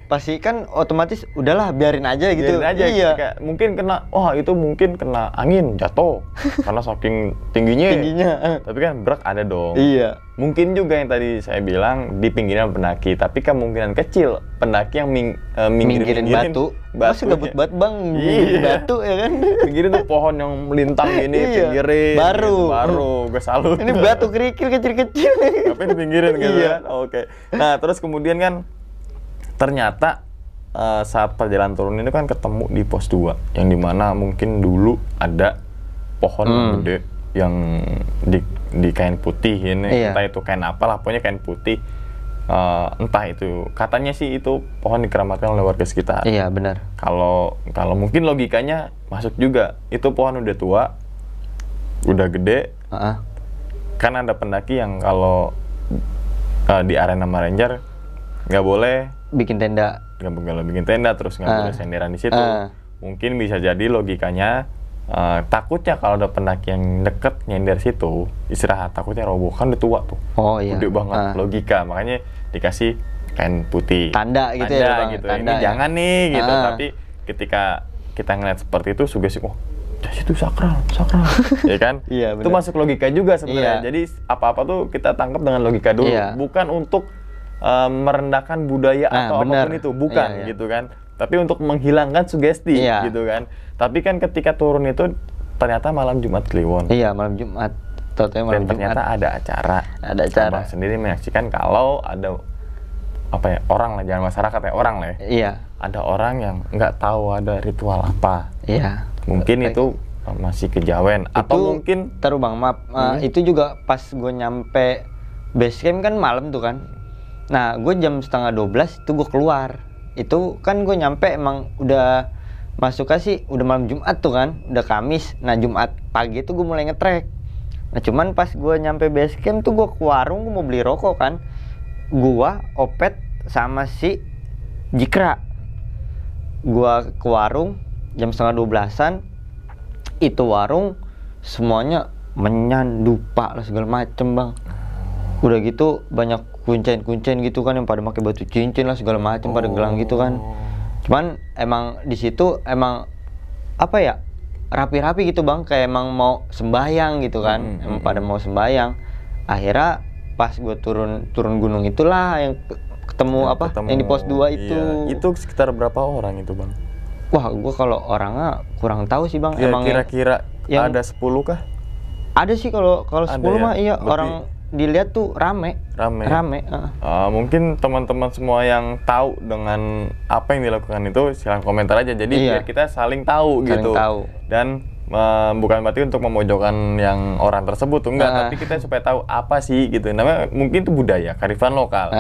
Pasti kan otomatis udahlah biarin aja gitu. Biarin aja. Iya. Kayak mungkin kena, itu mungkin kena angin jatuh karena saking tingginya. Tapi kan berak ada dong. Iya. Mungkin juga yang tadi saya bilang di pinggiran pendaki, tapi kemungkinan kecil pendaki yang minggirin batu. Masih gabut banget bang, batu ya kan? Pinggirin tuh pohon yang melintang gini, pinggirin. Baru, gue salut. Ini batu kerikil kecil-kecil. Ngapain dipinggirin gitu kan? Oke. Nah terus kemudian kan ternyata saat perjalanan turun itu kan ketemu di pos 2 yang dimana mungkin dulu ada pohon yang gede yang di kain putih ini, entah itu kain apa lah, pokoknya kain putih, entah itu katanya sih itu pohon dikeramatkan oleh warga sekitar. Iya benar. Kalau mungkin logikanya masuk juga, itu pohon udah tua, udah gede, kan ada pendaki yang kalau di arena Ranger nggak boleh bikin tenda, nggak boleh bikin tenda, terus nggak boleh senderan di situ. Mungkin bisa jadi logikanya takutnya kalau ada pendaki yang deket nyender situ istirahat, takutnya roboh, kan udah tua tuh. Gede banget, logika, makanya dikasih kain putih tanda gitu ya bang. Gitu. Ini jangan nih gitu. Tapi ketika kita ngeliat seperti itu sugesti, itu sakral ya kan. Iya, itu masuk logika juga sebenarnya. Jadi apa-apa tuh kita tangkap dengan logika dulu, bukan untuk merendahkan budaya atau apapun itu, bukan gitu kan, tapi untuk menghilangkan sugesti gitu kan. Tapi kan ketika turun itu ternyata malam Jumat Kliwon. Iya, malam Jumat. Dan ternyata ada acara. Abang sendiri menyaksikan kalau ada orang lah, jangan masyarakat ya, orang lah ya. Iya. Ada orang yang nggak tahu ada ritual apa. Iya. Mungkin itu masih kejawen atau mungkin taruh bang, maaf, itu juga pas gue nyampe base camp kan malam tuh kan. Nah, gue jam 11:30 itu gue keluar. Itu kan gue nyampe emang udah masuk sih, udah malam Jumat tuh kan, udah Kamis. Nah, Jumat pagi itu gue mulai ngetrek. Nah, cuman pas gue nyampe base camp tuh gue ke warung, gue mau beli rokok kan. Gue, Opet, sama si Jikra. Gue ke warung jam 11:30-an. Itu warung semuanya menyan, dupa lah segala macem bang. Udah gitu banyak kuncen-kuncen gitu kan yang pada pakai batu cincin lah segala macam, pada gelang gitu kan. Cuman emang di situ emang rapi-rapi gitu bang, kayak emang mau sembahyang gitu kan. Emang pada mau sembahyang. Akhirnya pas gue turun gunung itulah yang ketemu yang di pos 2 itu. Iya. Itu sekitar berapa orang itu bang? Wah, gue kalau orangnya kurang tahu sih bang. Ya, emang kira-kira ada 10 kah? Ada sih kalau 10 mah iya. Berarti orang dilihat tuh rame. Mungkin teman-teman semua yang tahu dengan apa yang dilakukan itu silahkan komentar aja. Jadi biar kita saling tahu gitu. Dan bukan berarti untuk memojokkan yang orang tersebut tuh enggak, tapi kita supaya tahu apa sih gitu. Namanya mungkin itu budaya, kearifan lokal.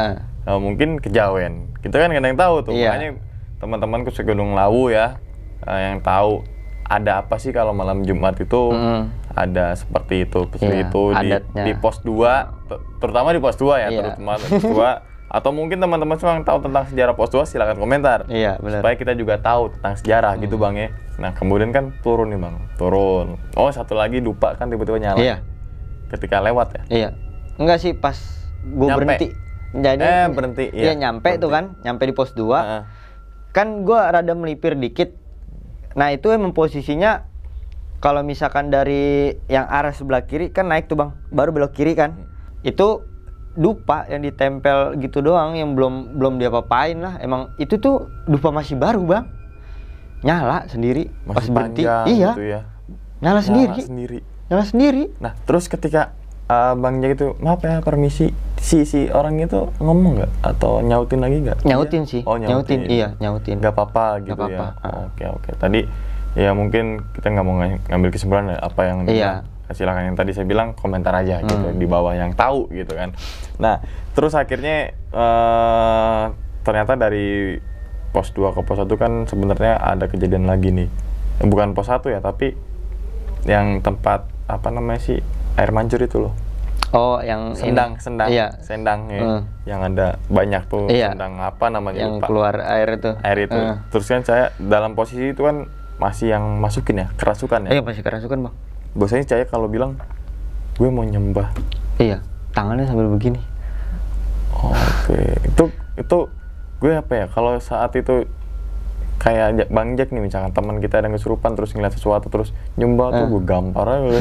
Mungkin kejawen. Kita kan kadang tahu tuh. Makanya teman-temanku segunung Lawu ya yang tahu ada apa sih kalau malam Jumat itu ada seperti itu, di pos 2, terutama di pos 2 ya, terutama di pos 2. Atau mungkin teman-teman semua yang tahu tentang sejarah pos 2 silakan komentar. Supaya kita juga tahu tentang sejarah gitu bang ya. Nah kemudian kan turun nih bang, turun. Satu lagi dupa kan tiba-tiba nyala. Ketika lewat ya? Iya. Enggak sih, pas gue berhenti. Jadi berhenti. Iya, nyampe tuh kan, nyampe di pos 2. Kan gue rada melipir dikit. Nah itu emang posisinya kalau misalkan dari yang arah sebelah kiri kan naik tuh bang, baru belok kiri kan. Itu dupa yang ditempel gitu doang, yang belum diapa-apain lah. Emang itu tuh dupa masih baru bang, nyala sendiri masih pas berhenti. Iya gitu ya. Nyala sendiri. Nah terus ketika Bang Jack itu, maaf ya permisi, si orang itu ngomong nggak atau nyautin lagi nggak? Nyautin sih. Nyautin. Nggak apa-apa gitu ya. Oke. Tadi ya mungkin kita nggak mau ngambil kesimpulan apa yang silakan, yang tadi saya bilang komentar aja gitu di bawah yang tahu gitu kan. Nah terus akhirnya ternyata dari pos 2 ke pos 1 kan sebenarnya ada kejadian lagi nih. Bukan pos 1 ya, tapi yang tempat apa namanya sih, air mancur itu loh. Oh, yang Sendang, iya. sendang ya. Yang ada banyak tuh, Iya. sendang apa namanya Yang lupa. keluar air itu. Air itu. Terus kan saya dalam posisi itu kan masih yang masukin ya, kerasukan ya. Iya, masih kerasukan, Bang. Biasanya saya kalau bilang gue mau nyembah. Iya, tangannya sambil begini. Oke. Itu gue apa ya? Kalau saat itu kayak Bang Jack nih, misalkan teman kita ada yang kesurupan terus ngeliat sesuatu terus nyembah tuh gue gampar aja.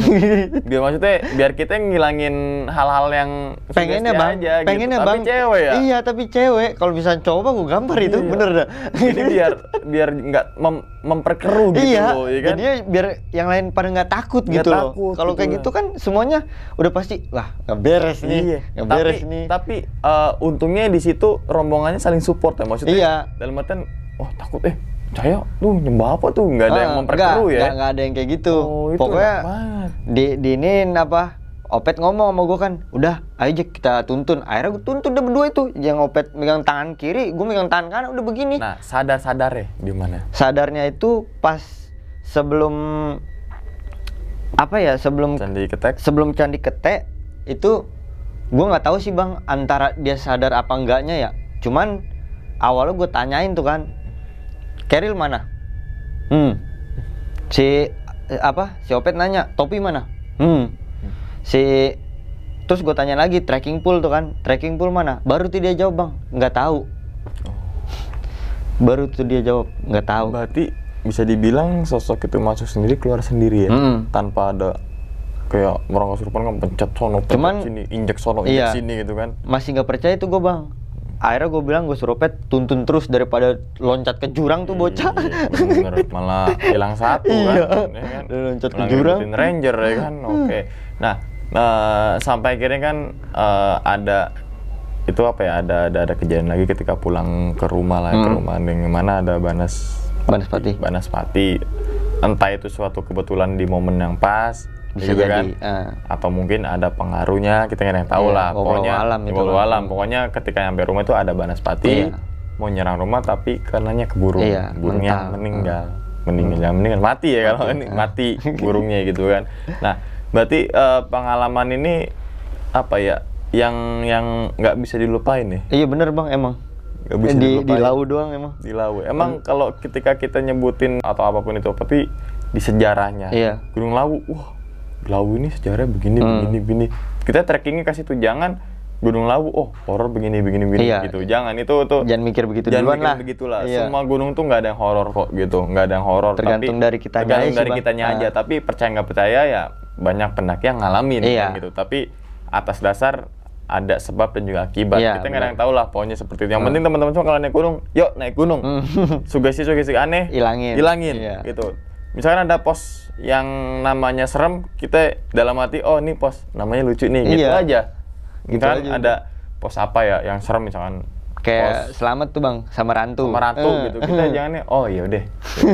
Dia maksudnya biar kita ngilangin hal-hal yang Pengennya, Bang. aja, Pengennya, gitu. Bang. Tapi cewek ya. Iya, tapi cewek. Kalau bisa cowok gue gampar itu, Iya. bener dah. Jadi biar nggak memperkeruh gitu Iya, loh, ya kan? jadinya biar yang lain pada nggak takut Nggak gitu loh. takut Kalau gitu kayak lah. gitu kan semuanya udah pasti, wah nggak beres nih, Iya. nggak beres nih. Tapi untungnya di situ rombongannya saling support ya, maksudnya. Iya. Dalam artian, oh takut saya tuh nyembah apa tuh, nggak ada yang memperkeruh ya. Nggak ada yang kayak gitu. Oh, itu Pokoknya enak banget. diinin apa? Opet ngomong sama gue kan, udah ayo Jack kita tuntun. Akhirnya gue tuntun udah berdua itu. Yang Opet megang tangan kiri, gue megang tangan kanan, udah begini. Nah, sadar ya di mana? Sadarnya itu pas sebelum apa ya? Sebelum Candi Ketek. sebelum Candi Ketek itu gue nggak tahu sih Bang antara dia sadar apa enggaknya ya. Cuman awalnya gue tanyain tuh kan, Keril mana? Si Opet nanya, topi mana? Terus gue tanya lagi, trekking pool tuh kan, trekking pool mana? Baru tuh dia jawab Bang, nggak tahu. Baru tuh dia jawab, nggak tahu. Berarti bisa dibilang sosok itu masuk sendiri, keluar sendiri ya, tanpa ada kayak orang kesurupan kan pencet sono, pencet Cuman, sini, injek sono, iya, injek sini gitu kan. Masih nggak percaya tuh gue Bang. Akhirnya gue bilang gue suruh Pet tuntun terus daripada loncat ke jurang tuh bocah. Iya, bener, malah hilang satu Iya. kan, ya kan? Dia loncat ke Malah jurang. ngikutin ranger ya kan, oke. Nah, sampai akhirnya kan ada itu apa ya, ada kejadian lagi ketika pulang ke rumah lah, ke rumah yang mana ada Banaspati. Entah itu suatu kebetulan di momen yang pas, Bisa gitu jadi, kan? Atau mungkin ada pengaruhnya, kita nggak ada yang tahu Iya, lah. Pokoknya walau alam itu walau lah. alam. Pokoknya ketika nyampe rumah itu ada Banaspati, Iya. mau nyerang rumah tapi karenanya ke burung, Iya, burungnya mental. meninggal mati ya kalau ini mati burungnya gitu kan. Nah, berarti pengalaman ini apa ya, yang nggak bisa dilupain ya? Iya bener Bang emang. Nggak bisa Di dilupain. Lau doang emang. Di Lawu. Emang kalau ketika kita nyebutin atau apapun itu, tapi di sejarahnya Iya. Gunung Lawu, wah Lawu ini sejarahnya begini. Kita trekkingnya kasih tuh jangan Gunung Lawu, oh horor begini Iya. gitu. Jangan itu Jangan mikir begitu jangan duluan mikir lah. begitulah. Iya. Semua gunung tuh nggak ada yang horor kok gitu, nggak ada yang horor. Tergantung dari kitanya tergantung aja sih, dari Bang. kitanya aja. Tapi percaya nggak percaya ya banyak pendaki yang ngalamin Iya. kan gitu. Tapi atas dasar ada sebab dan juga akibat. Iya, Kita nggak ada yang tahu lah, pokoknya seperti itu. Yang penting teman-teman semua kalau naik gunung, yuk naik gunung. Sugesti aneh, Hilangin. Iya. gitu. Misalkan ada pos yang namanya serem, kita dalam hati, oh ini pos namanya lucu nih, gitu Iya. aja. Gitu Misalkan aja. ada pos apa ya yang serem, misalkan Kayak pos selamat tuh Bang sama rantu. sama ratu gitu. Kita jangan oh iya udah.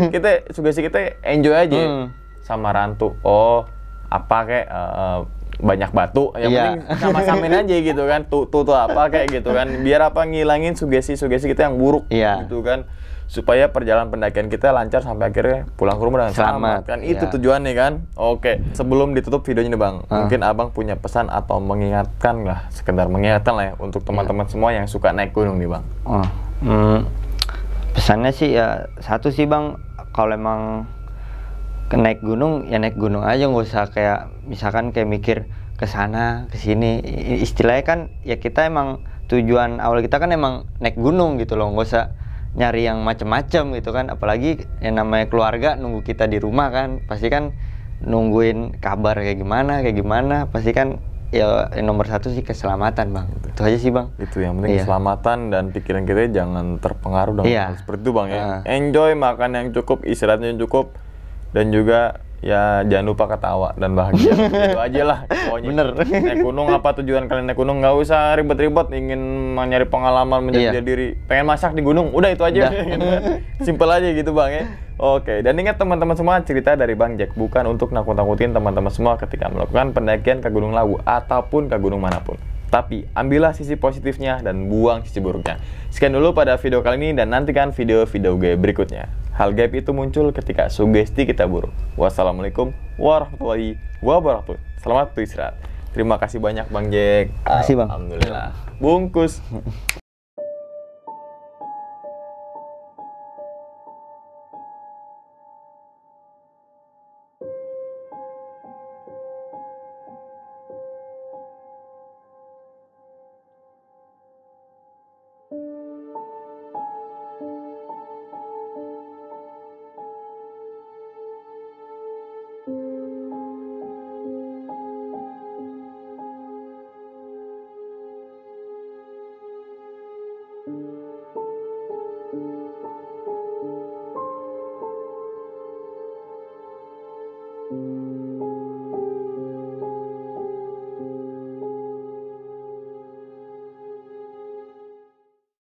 Kita sugesti kita enjoy aja sama rantu. Oh, apa kayak banyak batu, yang Iya. penting sama-samain aja gitu kan. Tuh apa kayak gitu kan. Biar apa ngilangin sugesti kita yang buruk Iya. gitu kan. Supaya perjalanan pendakian kita lancar sampai akhirnya pulang ke rumah dengan selamat. Kan itu Iya. tujuannya kan. Oke, sebelum ditutup videonya nih Bang, mungkin Abang punya pesan atau mengingatkan lah, sekedar mengingatkan lah ya untuk teman-teman semua yang suka naik gunung nih Bang. Pesannya sih ya satu sih Bang, kalau emang naik gunung ya naik gunung aja, nggak usah kayak misalkan kayak mikir ke sana ke sini. Istilahnya kan ya kita emang tujuan awal kita kan emang naik gunung gitu loh, nggak usah nyari yang macem-macem gitu kan. Apalagi yang namanya keluarga nunggu kita di rumah kan, pasti kan nungguin kabar kayak gimana, pasti kan ya nomor satu sih keselamatan Bang. Itu aja sih Bang. Itu yang penting Iya. keselamatan dan pikiran kita jangan terpengaruh dengan Iya. hal seperti itu Bang ya. Enjoy, makan yang cukup, istirahatnya yang cukup, dan juga ya jangan lupa ketawa dan bahagia. Itu aja lah pokoknya. Bener. Naik gunung, apa tujuan kalian naik gunung, nggak usah ribet-ribet ingin nyari pengalaman menjadi Iya. diri, pengen masak di gunung, udah itu aja. Gitu kan. Simple aja gitu Bang ya. Oke, dan ingat teman-teman semua, cerita dari Bang Jack bukan untuk nakut-nakutin teman-teman semua ketika melakukan pendakian ke Gunung Lawu ataupun ke gunung manapun. Tapi ambillah sisi positifnya dan buang sisi buruknya. Sekian dulu pada video kali ini dan nantikan video-video gue berikutnya. Hal gaib itu muncul ketika sugesti kita buruk. Wassalamualaikum warahmatullahi wabarakatuh. Selamat beristirahat. Terima kasih banyak Bang Jack. Makasih, Bang. Alhamdulillah. Bungkus.